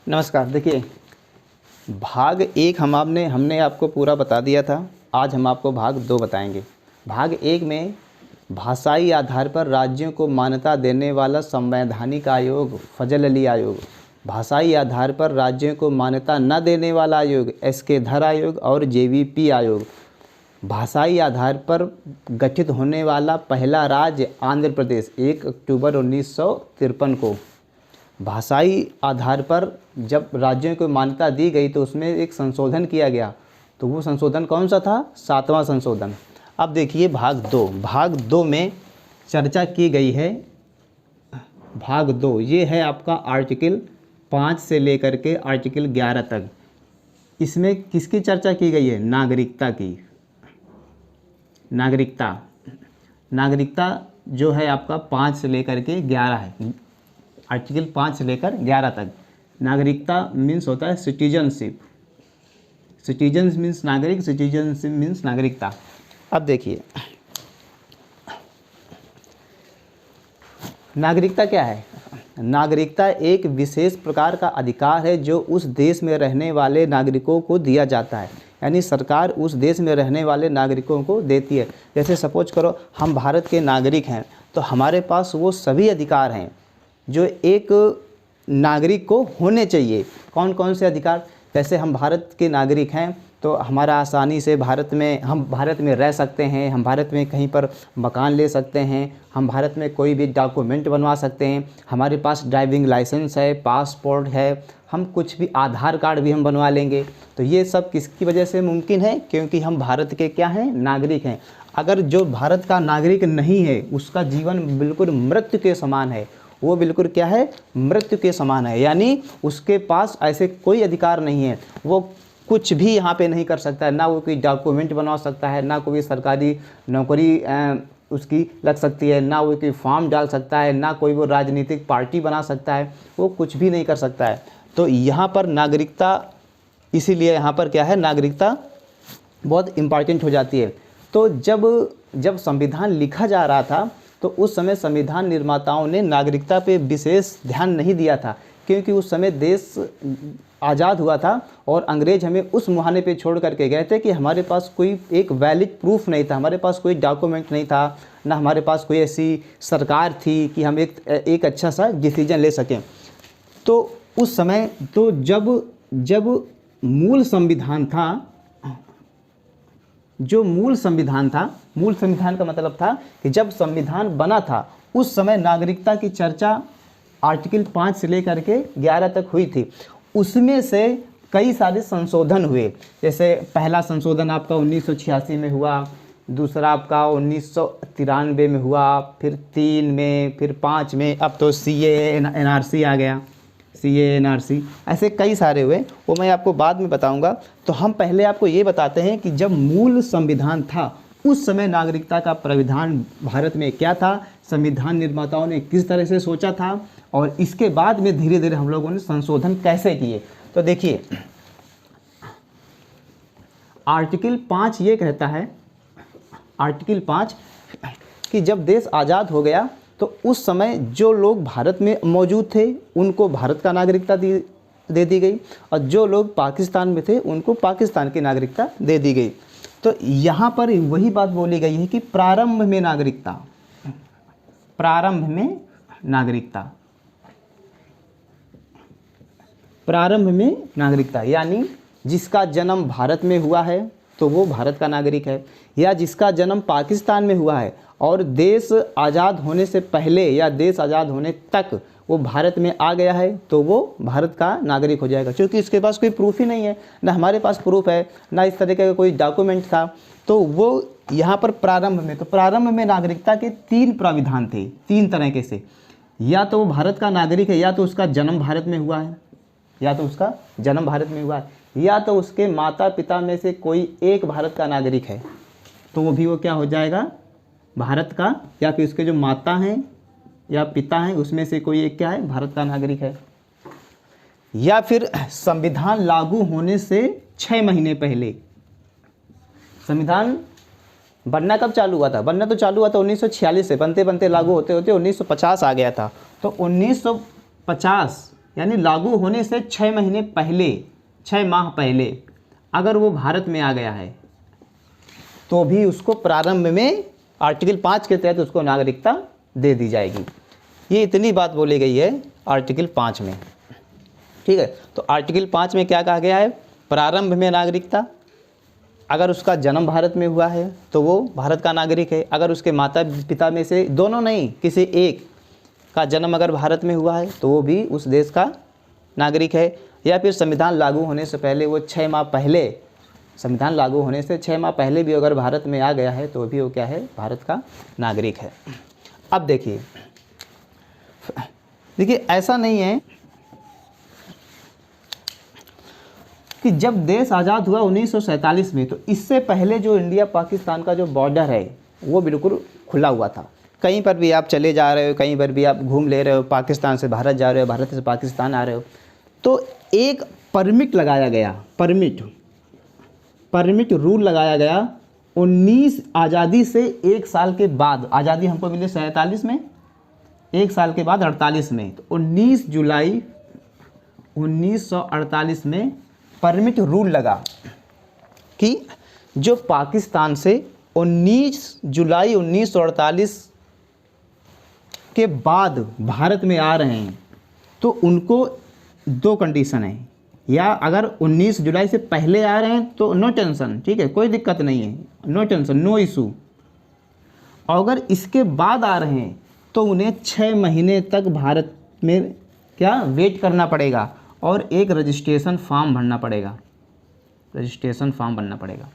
नमस्कार। देखिए, भाग एक हमने आपको पूरा बता दिया था। आज हम आपको भाग दो बताएंगे। भाग एक में भाषाई आधार पर राज्यों को मान्यता देने वाला संवैधानिक आयोग फजल अली आयोग, भाषाई आधार पर राज्यों को मान्यता न देने वाला आयोग एस.के. धर आयोग और जे.वी.पी. आयोग। भाषाई आधार पर गठित होने वाला पहला राज्य आंध्र प्रदेश 1 अक्टूबर 1953 को। भाषाई आधार पर जब राज्यों को मान्यता दी गई तो उसमें एक संशोधन किया गया, तो वो संशोधन कौन सा था? 7वां संशोधन। अब देखिए भाग दो में चर्चा की गई है। भाग दो ये है आपका आर्टिकल 5 से लेकर के आर्टिकल 11 तक। इसमें किसकी चर्चा की गई है? नागरिकता की। नागरिकता जो है आपका 5 से लेकर के 11 है। आर्टिकल 5 से लेकर 11 तक। नागरिकता मीन्स होता है सिटीजनशिप। सिटीजन मीन्स नागरिक, सिटीजनशिप मीन्स नागरिकता। अब देखिए, नागरिकता क्या है? नागरिकता एक विशेष प्रकार का अधिकार है जो उस देश में रहने वाले नागरिकों को दिया जाता है। यानी सरकार उस देश में रहने वाले नागरिकों को देती है। जैसे सपोज करो हम भारत के नागरिक हैं, तो हमारे पास वो सभी अधिकार हैं जो एक नागरिक को होने चाहिए। कौन कौन से अधिकार? जैसे हम भारत के नागरिक हैं तो हमारा आसानी से हम भारत में रह सकते हैं, हम भारत में कहीं पर मकान ले सकते हैं, हम भारत में कोई भी डॉक्यूमेंट बनवा सकते हैं, हमारे पास ड्राइविंग लाइसेंस है, पासपोर्ट है, हम कुछ भी आधार कार्ड भी हम बनवा लेंगे। तो ये सब किसकी वजह से मुमकिन है? क्योंकि हम भारत के क्या हैं? नागरिक हैं। अगर जो भारत का नागरिक नहीं है उसका जीवन बिल्कुल मृत्यु के समान है। वो बिल्कुल क्या है? मृत्यु के समान है। यानी उसके पास ऐसे कोई अधिकार नहीं है, वो कुछ भी यहाँ पे नहीं कर सकता है। ना वो कोई डॉक्यूमेंट बनवा सकता है, ना कोई सरकारी नौकरी उसकी लग सकती है, ना वो कोई फॉर्म डाल सकता है, ना कोई वो राजनीतिक पार्टी बना सकता है, वो कुछ भी नहीं कर सकता है। तो यहाँ पर नागरिकता, इसीलिए यहाँ पर क्या है? नागरिकता बहुत इम्पॉर्टेंट हो जाती है। तो जब संविधान लिखा जा रहा था तो उस समय संविधान निर्माताओं ने नागरिकता पे विशेष ध्यान नहीं दिया था, क्योंकि उस समय देश आज़ाद हुआ था और अंग्रेज हमें उस मुहाने पे छोड़ करके गए थे कि हमारे पास कोई एक वैलिड प्रूफ नहीं था, हमारे पास कोई डॉक्यूमेंट नहीं था, ना हमारे पास कोई ऐसी सरकार थी कि हम एक अच्छा सा डिसीजन ले सकें। तो उस समय तो जब मूल संविधान का मतलब था कि जब संविधान बना था उस समय नागरिकता की चर्चा आर्टिकल 5 से लेकर के 11 तक हुई थी। उसमें से कई सारे संशोधन हुए। जैसे पहला संशोधन आपका 1986 में हुआ, दूसरा आपका 1993 में हुआ, फिर 3 में, फिर 5 में, अब तो CA-NRC आ गया। CA-NRC ऐसे कई सारे हुए, वो मैं आपको बाद में बताऊंगा। तो हम पहले आपको ये बताते हैं कि जब मूल संविधान था उस समय नागरिकता का प्राविधान भारत में क्या था, संविधान निर्माताओं ने किस तरह से सोचा था, और इसके बाद में धीरे धीरे हम लोगों ने संशोधन कैसे किए। तो देखिए, आर्टिकल 5 ये कहता है, आर्टिकल 5 कि जब देश आज़ाद हो गया तो उस समय जो लोग भारत में मौजूद थे उनको भारत का नागरिकता दे दी गई, और जो लोग पाकिस्तान में थे उनको पाकिस्तान की नागरिकता दे दी गई। तो यहाँ पर वही बात बोली गई है कि प्रारंभ में नागरिकता, यानी जिसका जन्म भारत में हुआ है तो वो भारत का नागरिक है, या जिसका जन्म पाकिस्तान में हुआ है और देश आज़ाद होने से पहले या देश आज़ाद होने तक वो भारत में आ गया है तो वो भारत का नागरिक हो जाएगा। क्योंकि इसके पास कोई प्रूफ ही नहीं है, ना हमारे पास प्रूफ है, ना इस तरीके का कोई डॉक्यूमेंट था, तो वो यहाँ पर प्रारंभ में नागरिकता के 3 प्राविधान थे, 3 तरीके से। या तो वो भारत का नागरिक है, या तो उसका जन्म भारत में हुआ है, या तो उसके माता पिता में से कोई एक भारत का नागरिक है, तो वो भी वो क्या हो जाएगा? भारत का, या फिर उसके जो माता हैं या पिता हैं उसमें से कोई एक क्या है? भारत का नागरिक है। या फिर संविधान लागू होने से 6 महीने पहले, संविधान बनना कब चालू हुआ था? बनना तो चालू हुआ था 1946 से, बनते बनते लागू होते होते 1950 आ गया था। तो 1950 यानी लागू होने से 6 महीने पहले, 6 माह पहले अगर वो भारत में आ गया है तो भी उसको प्रारंभ में आर्टिकल 5 के तहत उसको नागरिकता दे दी जाएगी। ये इतनी बात बोली गई है आर्टिकल 5 में, ठीक है। तो आर्टिकल 5 में क्या कहा गया है, प्रारंभ में नागरिकता, अगर उसका जन्म भारत में हुआ है तो वो भारत का नागरिक है। अगर उसके माता पिता में से दोनों नहीं, किसी एक का जन्म अगर भारत में हुआ है तो वो भी उस देश का नागरिक है। या फिर संविधान लागू होने से पहले वो 6 माह पहले, संविधान लागू होने से 6 माह पहले भी अगर भारत में आ गया है तो भी वो क्या है, भारत का नागरिक है। अब देखिए ऐसा नहीं है कि जब देश आज़ाद हुआ 1947 में, तो इससे पहले जो इंडिया पाकिस्तान का जो बॉर्डर है वो बिल्कुल खुला हुआ था। कहीं पर भी आप चले जा रहे हो, कहीं पर भी आप घूम ले रहे हो, पाकिस्तान से भारत जा रहे हो, भारत से पाकिस्तान आ रहे हो, तो एक परमिट लगाया गया, परमिट रूल लगाया गया 19 आज़ादी से 1 साल के बाद। आज़ादी हमको मिली 47 में, 1 साल के बाद 48 में, तो 19 जुलाई 1948 में परमिट रूल लगा कि जो पाकिस्तान से 19 जुलाई 1948 के बाद भारत में आ रहे हैं तो उनको 2 कंडीशन है, या अगर 19 जुलाई से पहले आ रहे हैं तो नो टेंशन, ठीक है, कोई दिक्कत नहीं है, नो टेंशन, नो इशू। और अगर इसके बाद आ रहे हैं तो उन्हें 6 महीने तक भारत में क्या वेट करना पड़ेगा और एक रजिस्ट्रेशन फॉर्म भरना पड़ेगा, रजिस्ट्रेशन फॉर्म भरना पड़ेगा।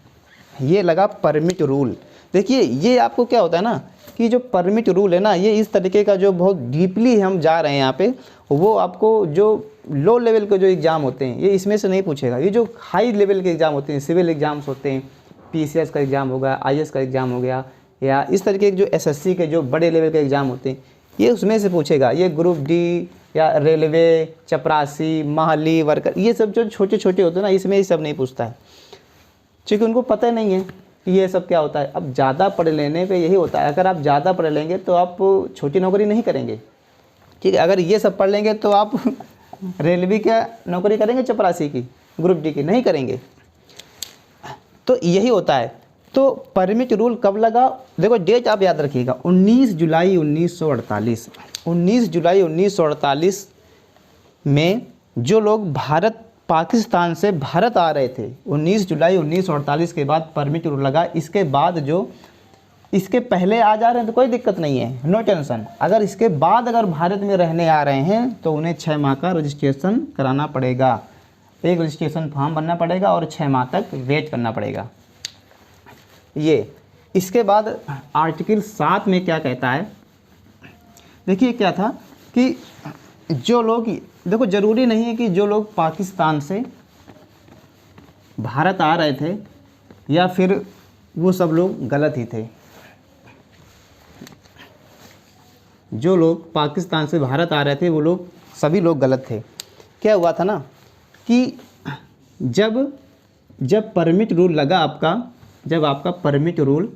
ये लगा परमिट रूल। देखिए ये आपको क्या होता है ना कि जो परमिट रूल है ना, ये इस तरीके का जो बहुत डीपली हम जा रहे हैं यहाँ पे, वो आपको जो लो लेवल के जो एग्ज़ाम होते हैं ये इसमें से नहीं पूछेगा। ये जो हाई लेवल के एग्ज़ाम होते हैं, सिविल एग्ज़ाम्स होते हैं, PCS का एग्ज़ाम हो गया, IAS का एग्ज़ाम हो गया, या इस तरीके के जो SSC के जो बड़े लेवल के एग्ज़ाम होते हैं ये उसमें से पूछेगा। ये ग्रुप डी या रेलवे, चपरासी, माहली वर्कर, ये सब जो छोटे छोटे होते हैं ना, इसमें ये सब नहीं पूछता है, क्योंकि उनको पता नहीं है कि ये सब क्या होता है। अब ज़्यादा पढ़ लेने पे यही होता है, अगर आप ज़्यादा पढ़ लेंगे तो आप छोटी नौकरी नहीं करेंगे, ठीक है। अगर ये सब पढ़ लेंगे तो आप रेलवे क्या नौकरी करेंगे, चपरासी की, ग्रुप डी की नहीं करेंगे। तो यही होता है। तो परमिट रूल कब लगा, देखो डेट आप याद रखिएगा, 19 जुलाई 1948। 19 जुलाई 1948 में जो लोग पाकिस्तान से भारत आ रहे थे, 19 जुलाई 1948 के बाद परमिट रूल लगा। इसके बाद जो इसके पहले आ जा रहे हैं तो कोई दिक्कत नहीं है, नो टेंशन। अगर इसके बाद अगर भारत में रहने आ रहे हैं तो उन्हें 6 माह का रजिस्ट्रेशन कराना पड़ेगा, एक रजिस्ट्रेशन फॉर्म भरना पड़ेगा और 6 माह तक वेट करना पड़ेगा। ये इसके बाद आर्टिकल 7 में क्या कहता है, देखिए क्या था कि जो लोग, देखो ज़रूरी नहीं है कि जो लोग पाकिस्तान से भारत आ रहे थे या फिर वो सब लोग गलत ही थे। जो लोग पाकिस्तान से भारत आ रहे थे वो लोग सभी लोग गलत थे। क्या हुआ था ना कि जब परमिट रूल लगा आपका, जब आपका परमिट रूल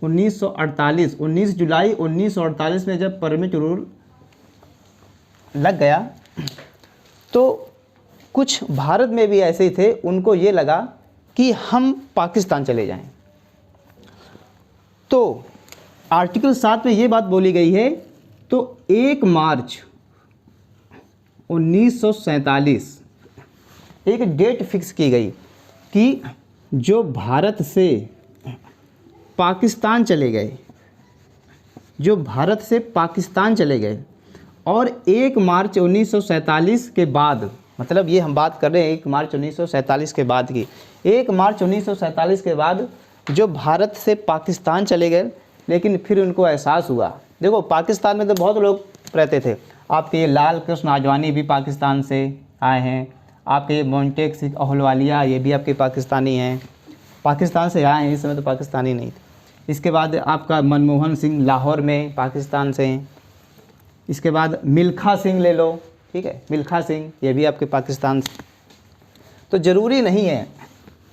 19 जुलाई 1948 में जब परमिट रूल लग गया तो कुछ भारत में भी ऐसे ही थे, उनको ये लगा कि हम पाकिस्तान चले जाएं। तो आर्टिकल 7 में ये बात बोली गई है। तो 1 मार्च 1947 एक डेट फिक्स की गई कि जो भारत से पाकिस्तान चले गए, जो भारत से पाकिस्तान चले गए और 1 मार्च 1947 के बाद, मतलब ये हम बात कर रहे हैं 1 मार्च 1947 के बाद की, 1 मार्च 1947 के बाद जो भारत से पाकिस्तान चले गए, लेकिन फिर उनको एहसास हुआ, देखो पाकिस्तान में तो बहुत लोग रहते थे, आपके ये लाल कृष्ण आडवाणी भी पाकिस्तान से आए हैं, आपके ये मोंटेक सिंह अहलुवालिया ये भी आपके पाकिस्तानी हैं, पाकिस्तान से आए हैं, इस समय तो पाकिस्तानी नहीं थे। इसके बाद आपका मनमोहन सिंह लाहौर में पाकिस्तान से हैं। इसके बाद मिल्खा सिंह ले लो, ठीक है, मिल्खा सिंह ये भी आपके पाकिस्तान से। तो ज़रूरी नहीं है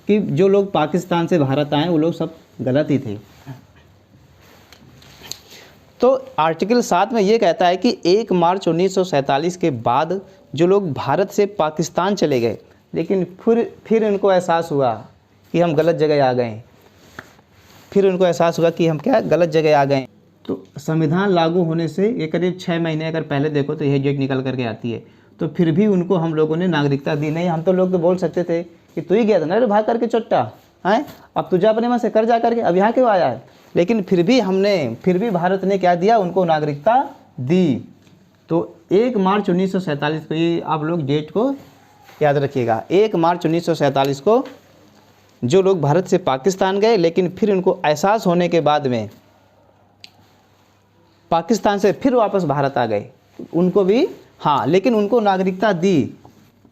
कि जो लोग पाकिस्तान से भारत आए वो लोग सब गलत ही थे। तो आर्टिकल 7 में ये कहता है कि 1 मार्च 1947 के बाद जो लोग भारत से पाकिस्तान चले गए, लेकिन फिर इनको एहसास हुआ कि हम गलत जगह आ गए, फिर उनको एहसास हुआ कि हम क्या गलत जगह आ गए। तो संविधान लागू होने से ये करीब 6 महीने अगर पहले देखो तो यह डेट निकल करके आती है, तो फिर भी उनको हम लोगों ने नागरिकता दी नहीं। हम तो लोग तो बोल सकते थे कि तू ही गया था ना रे भाग करके चोट्टा, हैं अब तुझे अपने मन से कर जा करके अब यहाँ क्यों आया है। लेकिन फिर भी भारत ने क्या दिया, उनको नागरिकता दी। तो 1 मार्च 1947 को, ये आप लोग डेट को याद रखिएगा, 1 मार्च 1947 को जो लोग भारत से पाकिस्तान गए लेकिन फिर उनको एहसास होने के बाद में पाकिस्तान से फिर वापस भारत आ गए, उनको भी हाँ, लेकिन उनको नागरिकता दी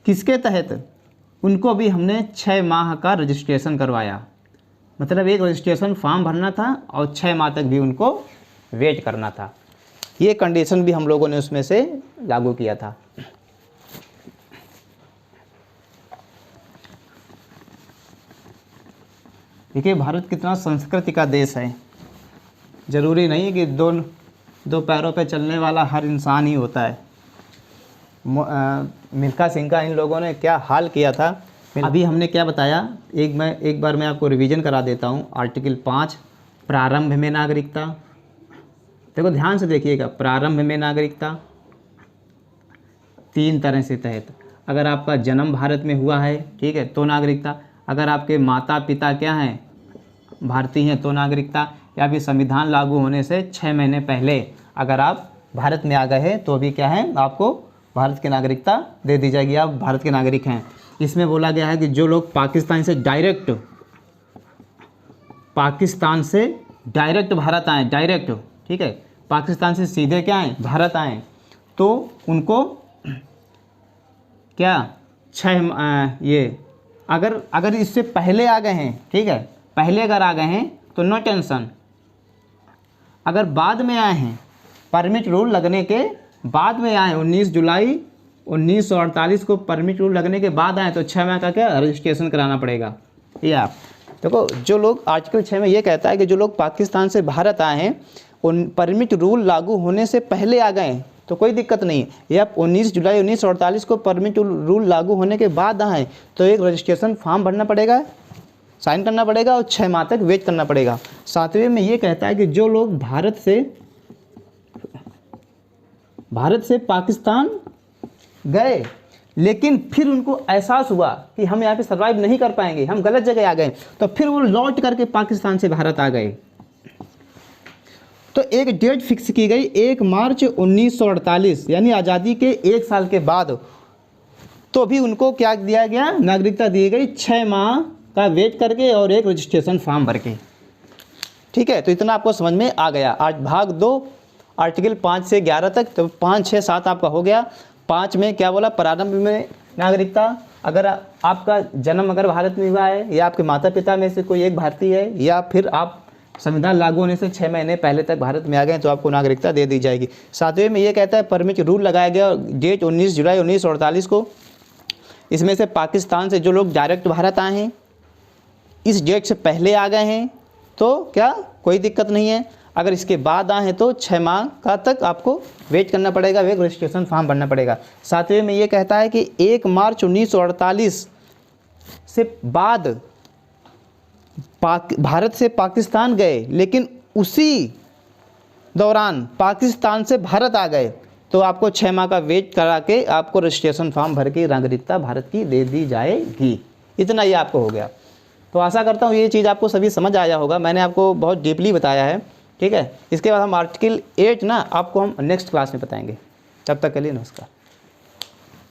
किसके तहत, उनको भी हमने 6 माह का रजिस्ट्रेशन करवाया। मतलब एक रजिस्ट्रेशन फॉर्म भरना था और 6 माह तक भी उनको वेट करना था। ये कंडीशन भी हम लोगों ने उसमें से लागू किया था। देखिए भारत कितना संस्कृति का देश है। ज़रूरी नहीं कि दो पैरों पे चलने वाला हर इंसान ही होता है। मिल्खा सिंह का इन लोगों ने क्या हाल किया था। अभी हमने क्या बताया, एक बार मैं आपको रिवीजन करा देता हूँ। आर्टिकल 5 प्रारंभ में नागरिकता, देखो ध्यान से देखिएगा, प्रारंभ में नागरिकता 3 तरह से तहत। अगर आपका जन्म भारत में हुआ है, ठीक है, तो नागरिकता। अगर आपके माता पिता क्या हैं, भारतीय हैं, तो नागरिकता। या फिर संविधान लागू होने से 6 महीने पहले अगर आप भारत में आ गए हैं तो भी क्या है, आपको भारत की नागरिकता दे दी जाएगी, आप भारत के नागरिक हैं। इसमें बोला गया है कि जो लोग पाकिस्तान से डायरेक्ट भारत आएँ, डायरेक्ट, ठीक है, पाकिस्तान से सीधे क्या आएँ, भारत आएँ, तो उनको क्या ये अगर इससे पहले आ गए हैं, ठीक है, पहले अगर आ गए हैं तो नो टेंशन। अगर बाद में आए हैं, परमिट रूल लगने के बाद में आए, 19 जुलाई 1948 को परमिट रूल लगने के बाद आए, तो 6 माह का क्या रजिस्ट्रेशन कराना पड़ेगा। ये आप देखो, जो लोग आर्टिकल 6 में ये कहता है कि जो लोग पाकिस्तान से भारत आए हैं, उन परमिट रूल लागू होने से पहले आ गए तो कोई दिक्कत नहीं है। ये आप 19 जुलाई 1948 को परमिट रूल लागू होने के बाद आए तो एक रजिस्ट्रेशन फॉर्म भरना पड़ेगा, साइन करना पड़ेगा और 6 माह तक वेट करना पड़ेगा। 7वें में ये कहता है कि जो लोग भारत से पाकिस्तान गए लेकिन फिर उनको एहसास हुआ कि हम यहाँ पे सर्वाइव नहीं कर पाएंगे, हम गलत जगह आ गए, तो फिर वो लौट करके पाकिस्तान से भारत आ गए, तो एक डेट फिक्स की गई 1 मार्च 1948, यानी आज़ादी के 1 साल के बाद। तो भी उनको क्या दिया गया, नागरिकता दी गई 6 माह का वेट करके और एक रजिस्ट्रेशन फॉर्म भर के। ठीक है, तो इतना आपको समझ में आ गया। आज भाग 2 आर्टिकल 5 से 11 तक, तो 5, 6, 7 आपका हो गया। 5 में क्या बोला, प्रारंभ में नागरिकता। अगर आपका जन्म अगर भारत में हुआ है या आपके माता पिता में से कोई एक भारतीय है या फिर आप संविधान लागू होने से 6 महीने पहले तक भारत में आ गए तो आपको नागरिकता दे दी जाएगी। 7वें में ये कहता है परमिट रूल लगाया गया डेट 19 जुलाई 1948 को। इसमें से पाकिस्तान से जो लोग डायरेक्ट भारत आए हैं, इस डेट से पहले आ गए हैं तो क्या कोई दिक्कत नहीं है। अगर इसके बाद आए हैं तो 6 माह का तक आपको वेट करना पड़ेगा, एक रजिस्ट्रेशन फॉर्म भरना पड़ेगा। 7वें में ये कहता है कि 1 मार्च 1948 से बाद भारत से पाकिस्तान गए लेकिन उसी दौरान पाकिस्तान से भारत आ गए तो आपको 6 माह का वेट करा के आपको रजिस्ट्रेशन फॉर्म भर के नागरिकता भारत की दे दी जाएगी। इतना ही आपको हो गया। तो आशा करता हूँ ये चीज़ आपको सभी समझ आया होगा, मैंने आपको बहुत डीपली बताया है। ठीक है, इसके बाद हम आर्टिकल 8 ना आपको हम नेक्स्ट क्लास में बताएंगे। तब तक के लिए नमस्कार।